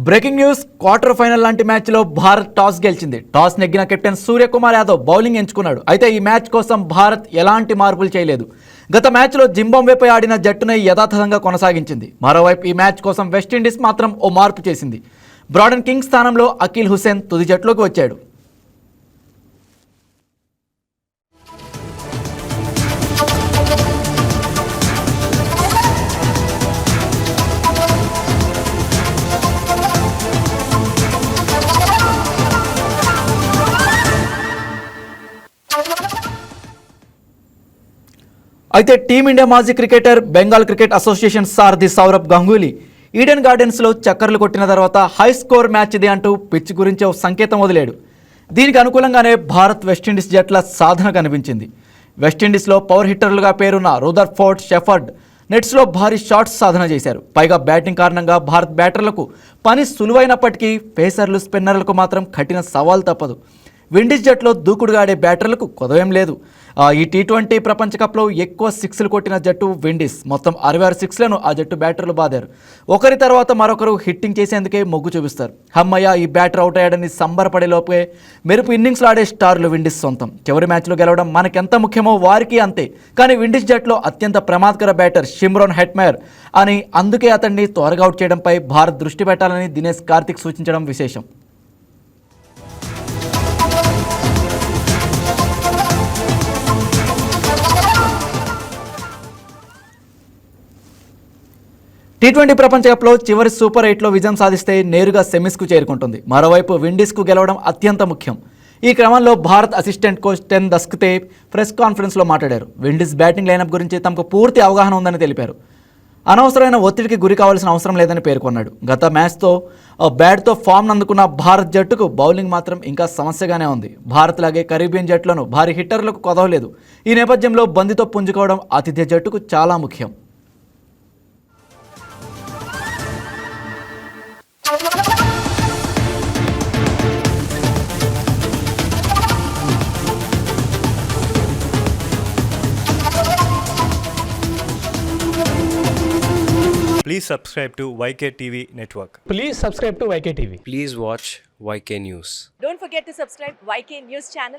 Breaking news. Quarter final లాంటి మ్యాచ్లో Bharat toss గెలిచింది. టాస్ నెగ్గిన కెప్టెన్ సూర్యకుమార్ యాదవ్ బౌలింగ్ ఎంచుకున్నాడు. అయితే ఈ మ్యాచ్ కోసం భారత్ ఎలాంటి మార్పులు చేయలేదు. గత మ్యాచ్లో జింబాబ్వేపై ఆడిన జట్టునే యథాతథంగా కొనసాగించింది. మరోవైపు ఈ మ్యాచ్ కోసం వెస్టిండీస్ మాత్రం ఓ మార్పు చేసింది. బ్రాడన్ కింగ్ స్థానంలో అకీల్ హుసేన్ తుది జట్టులోకి వచ్చాడు. అయితే టీమిండియా మాజీ క్రికెటర్, బెంగాల్ క్రికెట్ అసోసియేషన్ సారథి సౌరభ్ గంగూలీ ఈడెన్ గార్డెన్స్లో చక్కర్లు కొట్టిన తర్వాత హై స్కోర్ మ్యాచ్ ఇది అంటూ పిచ్ గురించి ఓ సంకేతం వదిలాడు. దీనికి అనుకూలంగానే భారత్ వెస్టిండీస్ జట్ల సాధన కనిపించింది. వెస్టిండీస్లో పవర్ హిట్టర్లుగా పేరున్న రూదర్ఫోర్డ్, షెఫర్డ్ నెట్స్లో భారీ షాట్స్ సాధన చేశారు. పైగా బ్యాటింగ్ కారణంగా భారత్ బ్యాటర్లకు పని సులువైనప్పటికీ పేసర్లు, స్పిన్నర్లకు మాత్రం కఠిన సవాల్ తప్పదు. విండీస్ జట్లో దూకుడుగా ఆడే బ్యాటర్లకు కొదవేం లేదు. ఈ టీ20 ప్రపంచ కప్లో ఎక్కువ సిక్స్లు కొట్టిన జట్టు విండీస్. మొత్తం 66 సిక్స్లను ఆ జట్టు బ్యాటర్లు బాదారు. ఒకరి తర్వాత మరొకరు హిట్టింగ్ చేసేందుకే మొగ్గు చూపిస్తారు. హమ్మయ్య, ఈ బ్యాటర్ అవుట్ అయ్యాడని సంబరపడే లోపే మెరుపు ఇన్నింగ్స్లో ఆడే స్టార్లు విండీస్ సొంతం. చివరి మ్యాచ్లో గెలవడం మనకెంత ముఖ్యమో వారికి అంతే. కానీ విండీస్ జట్లో అత్యంత ప్రమాదకర బ్యాటర్ షిమ్రోన్ హెట్మేయర్ అని, అందుకే అతన్ని త్వరగా అవుట్ చేయడంపై భారత్ దృష్టి పెట్టాలని దినేష్ కార్తిక్ సూచించడం విశేషం. టీ20 ప్రపంచ కప్లో చివరి సూపర్ 8లో విజయం సాధిస్తే నేరుగా సెమీస్కు చేరుకుంటుంది. మరోవైపు విండీస్కు గెలవడం అత్యంత ముఖ్యం. ఈ క్రమంలో Bharat assistant coach ten Doeschate press కాన్ఫరెన్స్లో మాట్లాడారు. విండీస్ బ్యాటింగ్ లైనప్ గురించి తమకు పూర్తి అవగాహన ఉందని తెలిపారు. అనవసరమైన ఒత్తిడికి గురి కావాల్సిన అవసరం లేదని పేర్కొన్నాడు. గత మ్యాచ్తో బ్యాట్తో ఫామ్ అందుకున్న భారత్ జట్టుకు బౌలింగ్ మాత్రం ఇంకా సమస్యగానే ఉంది. భారత్ లాగే కరీబియన్ జట్లను భారీ హిట్టర్లకు కొదవలేదు. ఈ నేపథ్యంలో బంతితో పుంజుకోవడం ఆతిథ్య జట్టుకు చాలా ముఖ్యం. Please subscribe to YK TV Network. Please subscribe to YK TV. Please watch YK News. Don't forget to subscribe YK News channel.